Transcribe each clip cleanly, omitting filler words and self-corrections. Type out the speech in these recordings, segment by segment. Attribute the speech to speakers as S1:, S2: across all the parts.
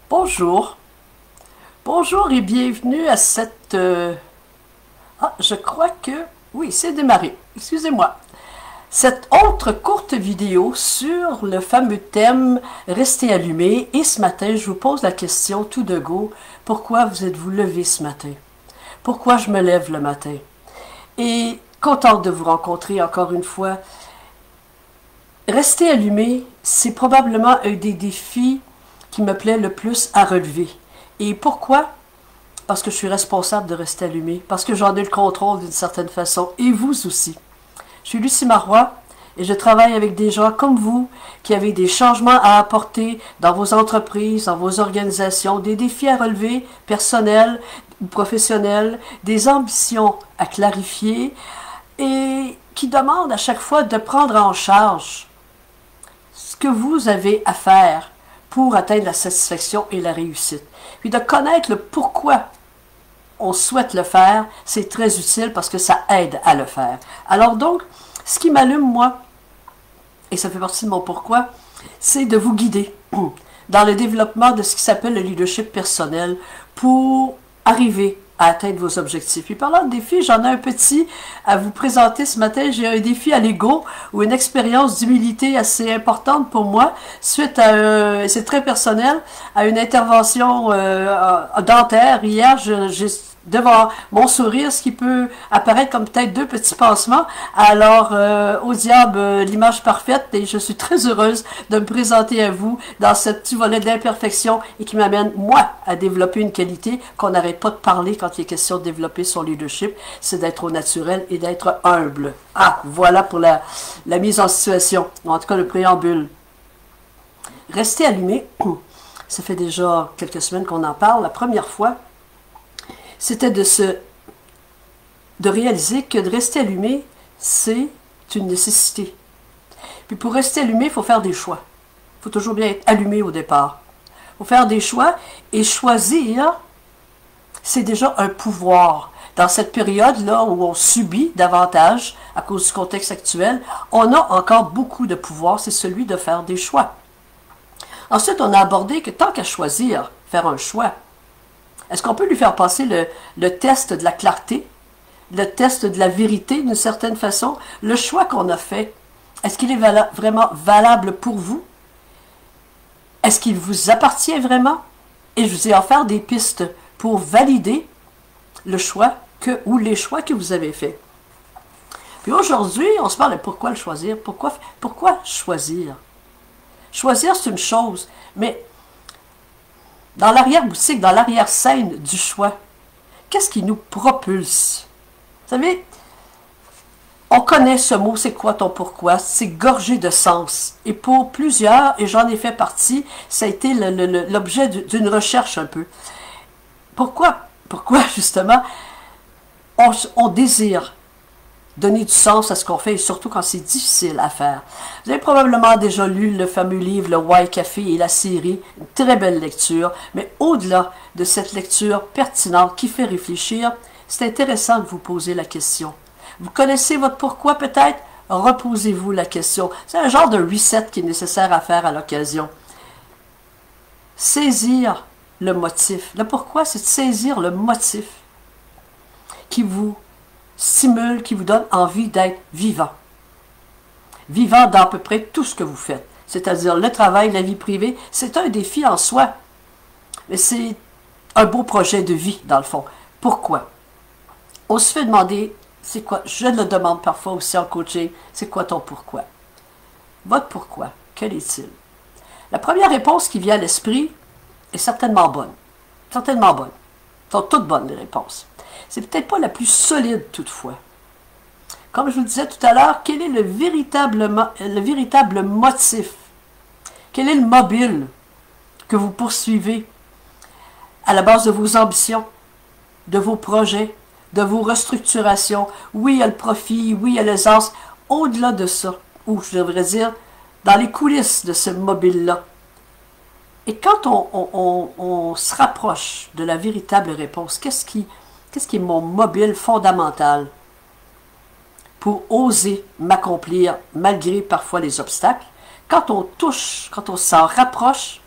S1: Bonjour. Bonjour et bienvenue à cette... je crois que... Oui, c'est démarré. Excusez-moi. Cette autre courte vidéo sur le fameux thème Restez allumé. Et ce matin, je vous pose la question tout de go. Pourquoi vous êtes-vous levé ce matin? Pourquoi je me lève le matin? Et contente de vous rencontrer encore une fois. Rester allumé, c'est probablement un des défis qui me plaît le plus à relever. Et pourquoi? Parce que je suis responsable de rester allumé, parce que j'en ai le contrôle d'une certaine façon, et vous aussi. Je suis Lucie Marois, et je travaille avec des gens comme vous, qui avez des changements à apporter dans vos entreprises, dans vos organisations, des défis à relever, personnels ou professionnels, des ambitions à clarifier, et qui demandent à chaque fois de prendre en charge ce que vous avez à faire pour atteindre la satisfaction et la réussite. Puis de connaître le pourquoi on souhaite le faire, c'est très utile parce que ça aide à le faire. Alors donc, ce qui m'allume, moi, et ça fait partie de mon pourquoi, c'est de vous guider dans le développement de ce qui s'appelle le leadership personnel pour arriver à atteindre vos objectifs. Puis parlant de défis, j'en ai un petit à vous présenter ce matin. J'ai un défi à l'ego ou une expérience d'humilité assez importante pour moi suite à, c'est très personnel, à une intervention dentaire. Hier, j'ai devant mon sourire, ce qui peut apparaître comme peut-être deux petits pansements. Alors, au diable, l'image parfaite, et je suis très heureuse de me présenter à vous dans ce petit volet d'imperfection et qui m'amène, moi, à développer une qualité qu'on n'arrête pas de parler quand il est question de développer son leadership, c'est d'être au naturel et d'être humble. Ah, voilà pour la mise en situation, ou en tout cas le préambule. Rester allumé, ça fait déjà quelques semaines qu'on en parle. La première fois, c'était de réaliser que de rester allumé, c'est une nécessité. Puis pour rester allumé, il faut faire des choix. Il faut toujours bien être allumé au départ. Il faut faire des choix et choisir, c'est déjà un pouvoir. Dans cette période-là où on subit davantage à cause du contexte actuel, on a encore beaucoup de pouvoir, c'est celui de faire des choix. Ensuite, on a abordé que tant qu'à choisir, faire un choix, est-ce qu'on peut lui faire passer le test de la clarté, le test de la vérité d'une certaine façon? Le choix qu'on a fait, est-ce qu'il est vraiment valable pour vous? Est-ce qu'il vous appartient vraiment? Et je vous ai offert des pistes pour valider le choix ou les choix que vous avez faits. Puis aujourd'hui, on se parle de pourquoi le choisir? Pourquoi choisir? Choisir, c'est une chose, mais dans l'arrière-boutique, dans l'arrière-scène du choix, qu'est-ce qui nous propulse? Vous savez, on connaît ce mot, c'est quoi ton pourquoi? C'est gorgé de sens. Et pour plusieurs, et j'en ai fait partie, ça a été l'objet d'une recherche un peu. Pourquoi justement, on désire donner du sens à ce qu'on fait, et surtout quand c'est difficile à faire. Vous avez probablement déjà lu le fameux livre Le Why Café et la série, une très belle lecture, mais au-delà de cette lecture pertinente qui fait réfléchir, c'est intéressant de vous poser la question. Vous connaissez votre pourquoi peut-être? Reposez-vous la question. C'est un genre de reset qui est nécessaire à faire à l'occasion. Saisir le motif. Le pourquoi, c'est de saisir le motif qui vous stimule, qui vous donne envie d'être vivant. Vivant dans à peu près tout ce que vous faites. C'est-à-dire le travail, la vie privée, c'est un défi en soi. Mais c'est un beau projet de vie, dans le fond. Pourquoi? On se fait demander, c'est quoi? Je le demande parfois aussi en coaching, c'est quoi ton pourquoi? Votre pourquoi, quel est-il? La première réponse qui vient à l'esprit est certainement bonne. Certainement bonne. Sont toutes bonnes, les réponses. C'est peut-être pas la plus solide toutefois. Comme je vous le disais tout à l'heure, quel est le véritable motif? Quel est le mobile que vous poursuivez à la base de vos ambitions, de vos projets, de vos restructurations? Oui, il y a le profit, oui, il y a l'aisance. Au-delà de ça, ou je devrais dire, dans les coulisses de ce mobile-là. Et quand on se rapproche de la véritable réponse, qu'est-ce qui est mon mobile fondamental pour oser m'accomplir malgré parfois les obstacles? Quand on touche, quand on s'en rapproche,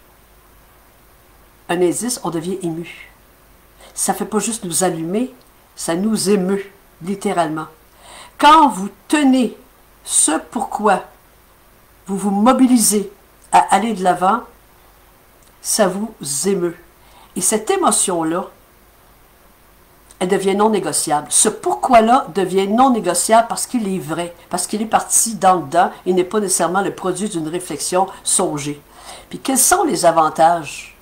S1: un indice, on devient ému. Ça ne fait pas juste nous allumer, ça nous émeut, littéralement. Quand vous tenez ce pourquoi vous vous mobilisez à aller de l'avant, ça vous émeut. Et cette émotion-là, elle devient non négociable. Ce pourquoi-là devient non négociable parce qu'il est vrai, parce qu'il est parti dans le dedans et n'est pas nécessairement le produit d'une réflexion songée. Puis quels sont les avantages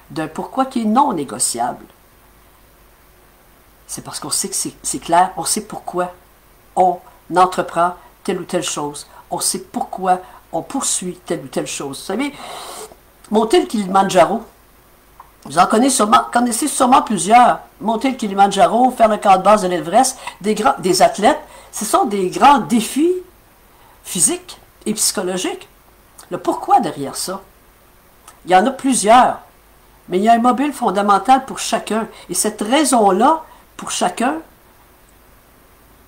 S1: d'un pourquoi qui est non négociable? C'est parce qu'on sait que c'est clair, on sait pourquoi on entreprend telle ou telle chose. On sait pourquoi on poursuit telle ou telle chose. Vous savez, monter le Kilimandjaro, vous en connaissez sûrement plusieurs. Monter le Kilimandjaro, faire le camp de base de l'Everest, des athlètes, ce sont des grands défis physiques et psychologiques. Le pourquoi derrière ça? Il y en a plusieurs, mais il y a un mobile fondamental pour chacun. Et cette raison-là, pour chacun,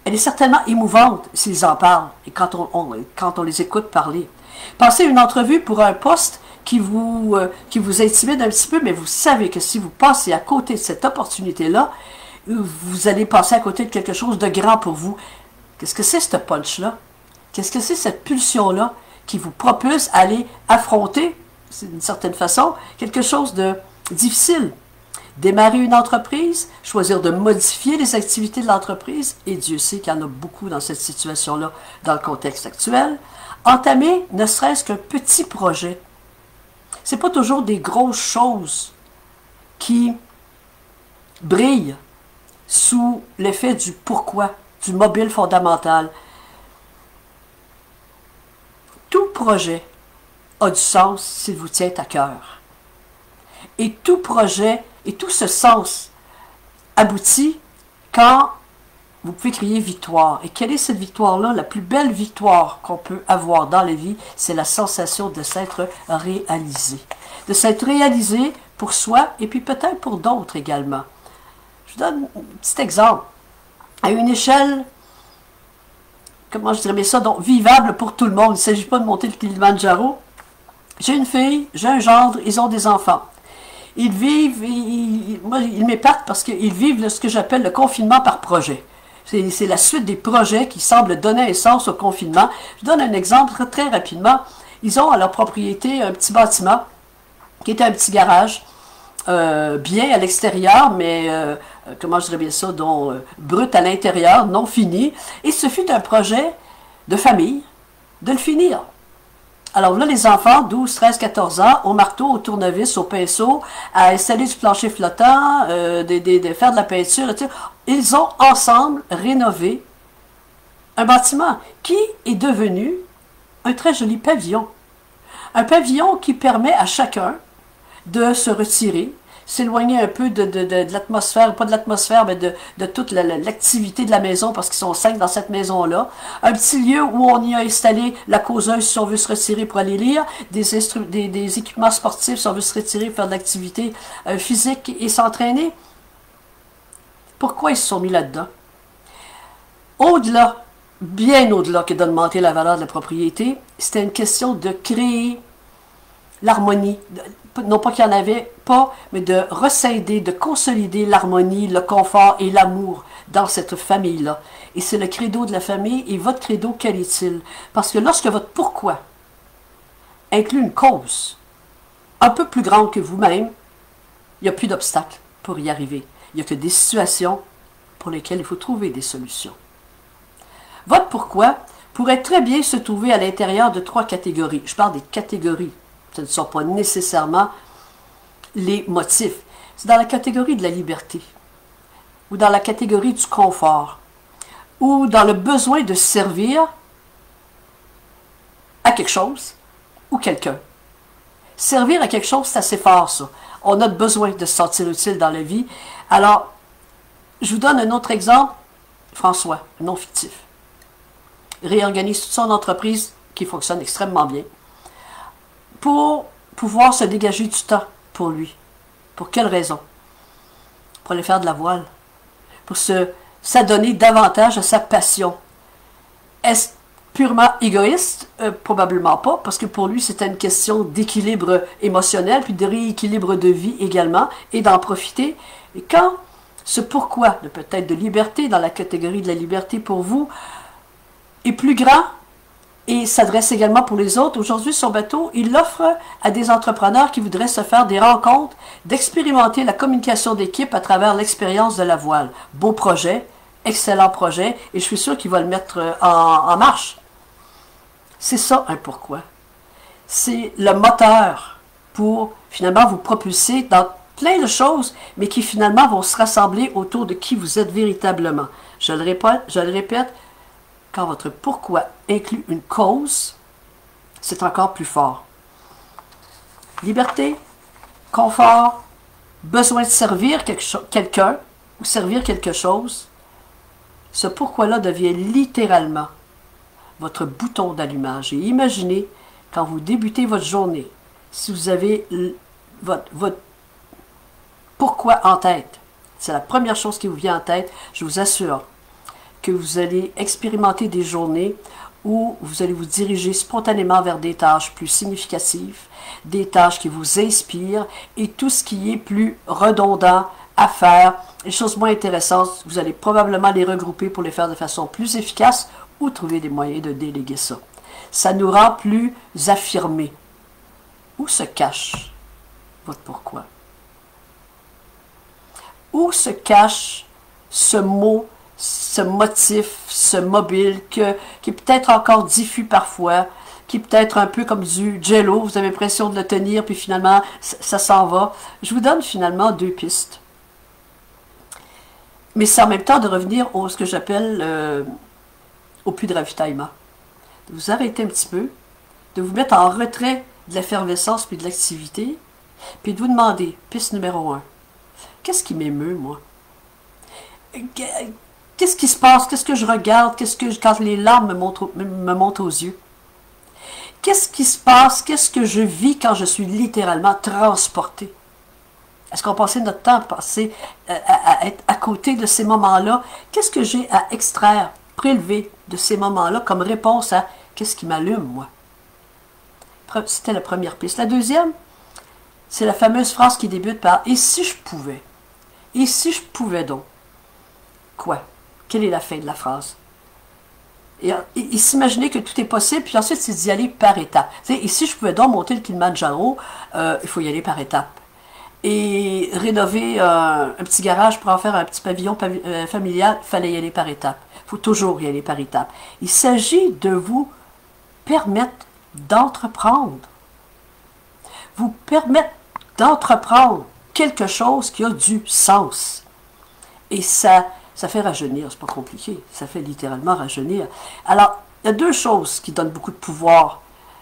S1: elle est certainement émouvante s'ils en parlent et quand on les écoute parler. Pensez à une entrevue pour un poste qui vous intimide un petit peu, mais vous savez que si vous passez à côté de cette opportunité-là, vous allez passer à côté de quelque chose de grand pour vous. Qu'est-ce que c'est ce punch-là? Qu'est-ce que c'est cette pulsion-là qui vous propulse à aller affronter, d'une certaine façon, quelque chose de difficile? Démarrer une entreprise, choisir de modifier les activités de l'entreprise, et Dieu sait qu'il y en a beaucoup dans cette situation-là, dans le contexte actuel. Entamer ne serait-ce qu'un petit projet. Ce n'est pas toujours des grosses choses qui brillent sous l'effet du pourquoi, du mobile fondamental. Tout projet a du sens s'il vous tient à cœur. Et tout projet et tout ce sens aboutit quand vous pouvez crier victoire. Et quelle est cette victoire-là? La plus belle victoire qu'on peut avoir dans la vie, c'est la sensation de s'être réalisé. De s'être réalisé pour soi et puis peut-être pour d'autres également. Je vous donne un petit exemple. À une échelle, comment je dirais ça, donc vivable pour tout le monde. Il ne s'agit pas de monter le Kilimandjaro. J'ai une fille, j'ai un gendre, ils ont des enfants. Ils vivent, moi, ils m'épatent parce qu'ils vivent ce que j'appelle le confinement par projet. C'est la suite des projets qui semblent donner essence au confinement. Je donne un exemple très rapidement. Ils ont à leur propriété un petit bâtiment qui est un petit garage, bien à l'extérieur, mais, comment je dirais bien ça, brut à l'intérieur, non fini. Et ce fut un projet de famille de le finir. Alors là, les enfants, 12, 13, 14 ans, au marteau, au tournevis, au pinceau, à installer du plancher flottant, de faire de la peinture, etc. Ils ont ensemble rénové un bâtiment qui est devenu un très joli pavillon. Un pavillon qui permet à chacun de se retirer, s'éloigner un peu de l'atmosphère, pas de l'atmosphère, mais de toute l'activité de la maison, parce qu'ils sont 5 dans cette maison-là. Un petit lieu où on y a installé la causeuse si on veut se retirer pour aller lire, des équipements sportifs si on veut se retirer, faire de l'activité physique et s'entraîner. Pourquoi ils se sont mis là-dedans? Au-delà, bien au-delà que d'augmenter la valeur de la propriété, c'était une question de créer l'harmonie. Non pas qu'il n'y en avait pas, mais de rescinder, de consolider l'harmonie, le confort et l'amour dans cette famille-là. Et c'est le credo de la famille. Et votre credo, quel est-il? Parce que lorsque votre pourquoi inclut une cause un peu plus grande que vous-même, il n'y a plus d'obstacles pour y arriver. Il n'y a que des situations pour lesquelles il faut trouver des solutions. Votre pourquoi pourrait très bien se trouver à l'intérieur de 3 catégories. Je parle des catégories. Ce ne sont pas nécessairement les motifs. C'est dans la catégorie de la liberté, ou dans la catégorie du confort, ou dans le besoin de servir à quelque chose ou quelqu'un. Servir à quelque chose, c'est assez fort, ça. On a besoin de se sentir utile dans la vie. Alors, je vous donne un autre exemple. François, non fictif, réorganise toute son entreprise qui fonctionne extrêmement bien pour pouvoir se dégager du temps pour lui. Pour quelle raison? Pour aller faire de la voile. Pour s'adonner davantage à sa passion. Est-ce purement égoïste? Probablement pas, parce que pour lui, c'était une question d'équilibre émotionnel, puis de rééquilibre de vie également, et d'en profiter. Et quand ce pourquoi, peut-être de liberté, dans la catégorie de la liberté pour vous, est plus grand, et s'adresse également pour les autres. Aujourd'hui, son bateau, il l'offre à des entrepreneurs qui voudraient se faire des rencontres, d'expérimenter la communication d'équipe à travers l'expérience de la voile. Beau projet, excellent projet, et je suis sûr qu'il va le mettre en marche. C'est ça un pourquoi. C'est le moteur pour finalement vous propulser dans plein de choses, mais qui finalement vont se rassembler autour de qui vous êtes véritablement. Je le répète, quand votre pourquoi inclut une cause, c'est encore plus fort. Liberté, confort, besoin de servir quelqu'un ou servir quelque chose, ce pourquoi-là devient littéralement votre bouton d'allumage. Et imaginez, quand vous débutez votre journée, si vous avez votre pourquoi en tête, c'est la première chose qui vous vient en tête, je vous assure que vous allez expérimenter des journées où vous allez vous diriger spontanément vers des tâches plus significatives, des tâches qui vous inspirent, et tout ce qui est plus redondant à faire, les choses moins intéressantes, vous allez probablement les regrouper pour les faire de façon plus efficace ou trouver des moyens de déléguer ça. Ça nous rend plus affirmés. Où se cache votre pourquoi? Où se cache ce mot, ce motif, ce mobile qui est peut-être encore diffus parfois, qui est peut-être un peu comme du jello, vous avez l'impression de le tenir, puis finalement, ça s'en va. Je vous donne finalement 2 pistes. Mais c'est en même temps de revenir au ce que j'appelle au puits de ravitaillement. De vous arrêter un petit peu, de vous mettre en retrait de l'effervescence puis de l'activité, puis de vous demander, piste numéro 1, qu'est-ce qui m'émeut, moi? Qu'est-ce qui se passe? Qu'est-ce que je regarde? Quand les larmes me montent aux yeux? Qu'est-ce qui se passe? Qu'est-ce que je vis quand je suis littéralement transporté? Est-ce qu'on passait notre temps à être à côté de ces moments-là? Qu'est-ce que j'ai à extraire, prélever de ces moments-là comme réponse à qu'est-ce qui m'allume, moi? C'était la première piste. La deuxième, c'est la fameuse phrase qui débute par « Et si je pouvais? Et si je pouvais donc? » Quoi? Quelle est la fin de la phrase? Et s'imaginer que tout est possible, puis ensuite c'est d'y aller par étapes. Et si je pouvais donc monter le Kilimanjaro, il faut y aller par étapes. Et rénover un petit garage pour en faire un petit pavillon familial, il fallait y aller par étapes. Il faut toujours y aller par étapes. Il s'agit de vous permettre d'entreprendre. Vous permettre d'entreprendre quelque chose qui a du sens. Et ça fait rajeunir, c'est pas compliqué. Ça fait littéralement rajeunir. Alors, il y a 2 choses qui donnent beaucoup de pouvoir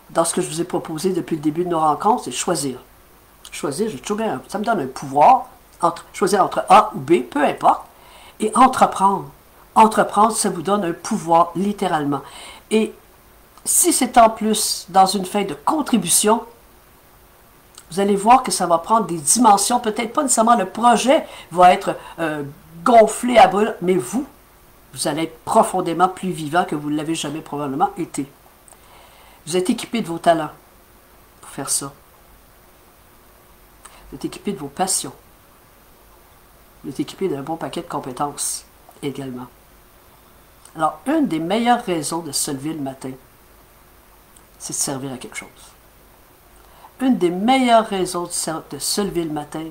S1: dans ce que je vous ai proposé depuis le début de nos rencontres, c'est choisir. Choisir, ça me donne un pouvoir, choisir entre A ou B, peu importe, et entreprendre. Entreprendre, ça vous donne un pouvoir, littéralement. Et si c'est en plus dans une fin de contribution, vous allez voir que ça va prendre des dimensions, peut-être pas nécessairement le projet va être gonflé à brûle, mais vous allez être profondément plus vivant que vous ne l'avez jamais probablement été. Vous êtes équipé de vos talents pour faire ça. Vous êtes équipé de vos passions. Vous êtes équipé d'un bon paquet de compétences également. Alors, une des meilleures raisons de se lever le matin, c'est de servir à quelque chose. Une des meilleures raisons de se lever le matin,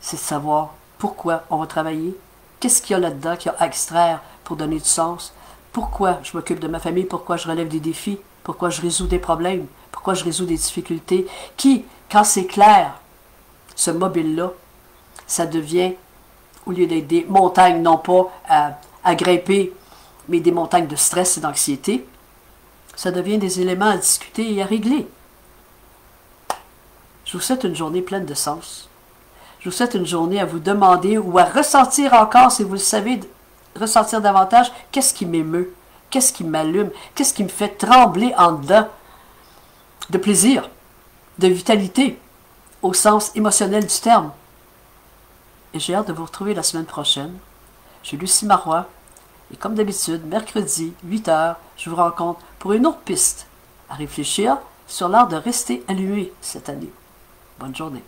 S1: c'est de savoir pourquoi on va travailler, qu'est-ce qu'il y a là-dedans qu'il y a à extraire pour donner du sens, pourquoi je m'occupe de ma famille, pourquoi je relève des défis, pourquoi je résous des problèmes, pourquoi je résous des difficultés, qui, quand c'est clair, ce mobile-là, ça devient, au lieu d'être des montagnes, non pas à grimper, mais des montagnes de stress et d'anxiété, ça devient des éléments à discuter et à régler. Je vous souhaite une journée pleine de sens. Je vous souhaite une journée à vous demander ou à ressentir encore, si vous le savez, ressentir davantage, qu'est-ce qui m'émeut, qu'est-ce qui m'allume, qu'est-ce qui me fait trembler en dedans de plaisir, de vitalité, au sens émotionnel du terme. Et j'ai hâte de vous retrouver la semaine prochaine. Je suis Lucie Marois Et comme d'habitude, mercredi, 8 heures, je vous rencontre pour une autre piste à réfléchir sur l'art de rester allumé cette année. Bonne journée.